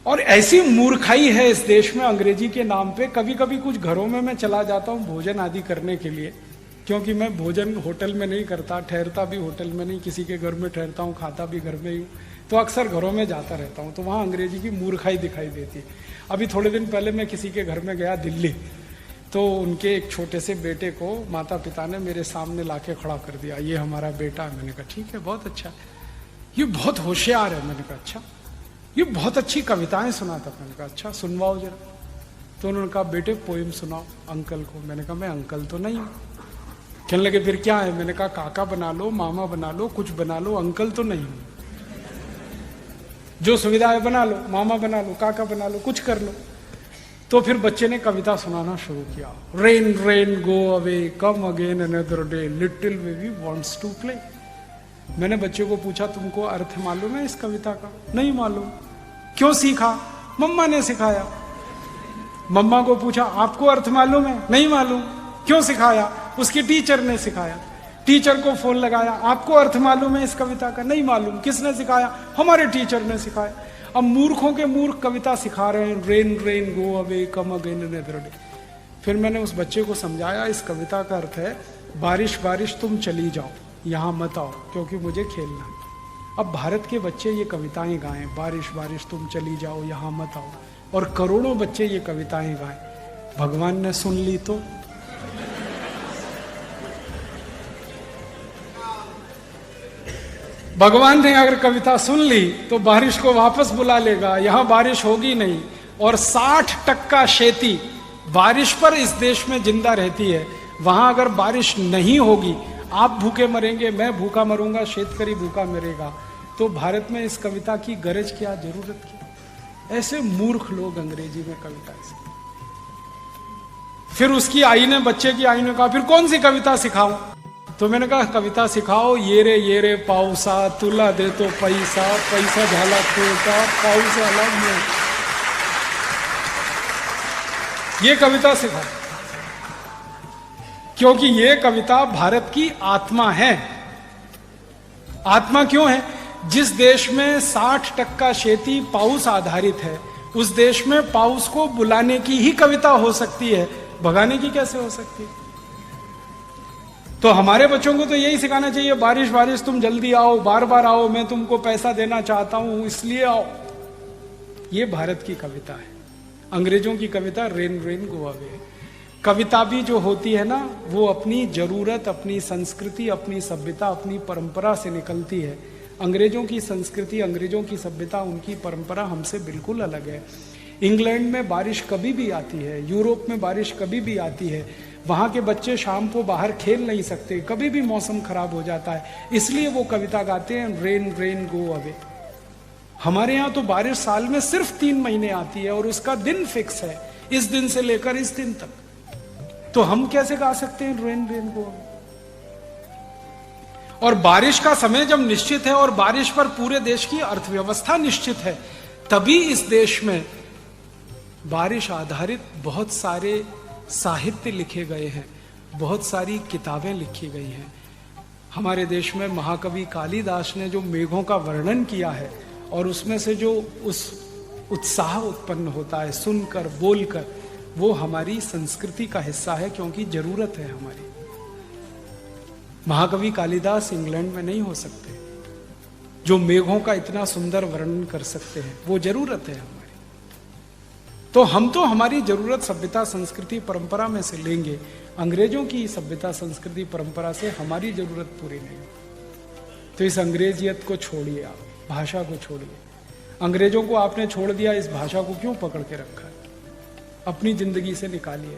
और ऐसी मूर्खाई है इस देश में अंग्रेजी के नाम पे। कभी कभी कुछ घरों में मैं चला जाता हूँ भोजन आदि करने के लिए, क्योंकि मैं भोजन होटल में नहीं करता, ठहरता भी होटल में नहीं, किसी के घर में ठहरता हूँ, खाता भी घर में ही हूँ, तो अक्सर घरों में जाता रहता हूँ, तो वहाँ अंग्रेजी की मूर्खाई दिखाई देती है। अभी थोड़े दिन पहले मैं किसी के घर में गया दिल्ली, तो उनके एक छोटे से बेटे को माता पिता ने मेरे सामने लाके खड़ा कर दिया, ये हमारा बेटा है। मैंने कहा ठीक है, बहुत अच्छा, ये बहुत होशियार है। मैंने कहा अच्छा, ये बहुत अच्छी कविताएं सुनाता। मैंने कहा अच्छा, सुनवाओ जरा। तो उन्होंने कहा बेटे पोएम सुनाओ अंकल को। मैंने कहा मैं अंकल तो नहीं हूं। कहने लगे फिर क्या है? मैंने कहा काका बना लो, मामा बना लो, कुछ बना लो, अंकल तो नहीं हूं। जो सुविधा है बना लो, मामा बना लो, काका बना लो, कुछ कर लो। तो फिर बच्चे ने कविता सुनाना शुरू किया। Rain rain go away come again another day little baby wants to play. मैंने बच्चे को पूछा तुमको अर्थ मालूम है इस कविता का? नहीं मालूम। क्यों सीखा? मम्मा ने सिखाया। मम्मा को पूछा आपको अर्थ मालूम है? नहीं मालूम। क्यों सिखाया? उसकी टीचर ने सिखाया। टीचर को फोन लगाया, आपको अर्थ मालूम है इस कविता का? नहीं मालूम। किसने सिखाया? हमारे टीचर ने सिखाया। अब मूर्खों के मूर्ख कविता सिखा रहे हैं, rain rain go away come again another day. फिर मैंने उस बच्चे को समझाया इस कविता का अर्थ है बारिश बारिश तुम चली जाओ, यहां मत आओ क्योंकि मुझे खेलना है। अब भारत के बच्चे ये कविताएं गाएं, बारिश बारिश तुम चली जाओ यहां मत आओ, और करोड़ों बच्चे ये कविताएं गाएं, भगवान ने सुन ली तो? भगवान ने अगर कविता सुन ली तो बारिश को वापस बुला लेगा, यहां बारिश होगी नहीं। और 60% खेती बारिश पर इस देश में जिंदा रहती है। वहां अगर बारिश नहीं होगी, आप भूखे मरेंगे, मैं भूखा मरूंगा, शेतकरी भूखा मरेगा, तो भारत में इस कविता की गरज क्या, जरूरत क्या? ऐसे मूर्ख लोग अंग्रेजी में कविता से। फिर उसकी आई ने, बच्चे की आई ने कहा फिर कौन सी कविता सिखाऊं? तो मैंने कहा कविता सिखाओ ये रे पाऊसा तुला दे तो पैसा, पैसा झाला खोटा पाऊस आला में। ये कविता सिखाओ, क्योंकि ये कविता भारत की आत्मा है। आत्मा क्यों है? जिस देश में 60% खेती पाउस आधारित है, उस देश में पाउस को बुलाने की ही कविता हो सकती है, भगाने की कैसे हो सकती है? तो हमारे बच्चों को तो यही सिखाना चाहिए, बारिश बारिश तुम जल्दी आओ, बार बार आओ, मैं तुमको पैसा देना चाहता हूं इसलिए आओ। ये भारत की कविता है। अंग्रेजों की कविता रेन रेन गो अवे है। कविता भी जो होती है ना, वो अपनी जरूरत, अपनी संस्कृति, अपनी सभ्यता, अपनी परंपरा से निकलती है। अंग्रेजों की संस्कृति, अंग्रेजों की सभ्यता, उनकी परंपरा हमसे बिल्कुल अलग है। इंग्लैंड में बारिश कभी भी आती है, यूरोप में बारिश कभी भी आती है। वहां के बच्चे शाम को बाहर खेल नहीं सकते, कभी भी मौसम खराब हो जाता है, इसलिए वो कविता गाते हैं रेन रेन गो अवे। हमारे यहाँ तो बारिश साल में सिर्फ 3 महीने आती है और उसका दिन फिक्स है, इस दिन से लेकर इस दिन तक। तो हम कैसे गा सकते हैं रेन रेन गो अवे? और बारिश का समय जब निश्चित है और बारिश पर पूरे देश की अर्थव्यवस्था निश्चित है, तभी इस देश में बारिश आधारित बहुत सारे साहित्य लिखे गए हैं, बहुत सारी किताबें लिखी गई हैं। हमारे देश में महाकवि कालिदास ने जो मेघों का वर्णन किया है, और उसमें से जो उस उत्साह उत्पन्न होता है सुनकर, बोलकर, वो हमारी संस्कृति का हिस्सा है, क्योंकि जरूरत है हमारी। महाकवि कालिदास इंग्लैंड में नहीं हो सकते, जो मेघों का इतना सुंदर वर्णन कर सकते हैं, वो जरूरत है हमारी। तो हम तो हमारी जरूरत सभ्यता, संस्कृति, परंपरा में से लेंगे, अंग्रेजों की सभ्यता, संस्कृति, परंपरा से हमारी जरूरत पूरी नहीं। तो इस अंग्रेजियत को छोड़िए, आप भाषा को छोड़िए। अंग्रेजों को आपने छोड़ दिया, इस भाषा को क्यों पकड़ के रखा है? अपनी जिंदगी से निकालिए।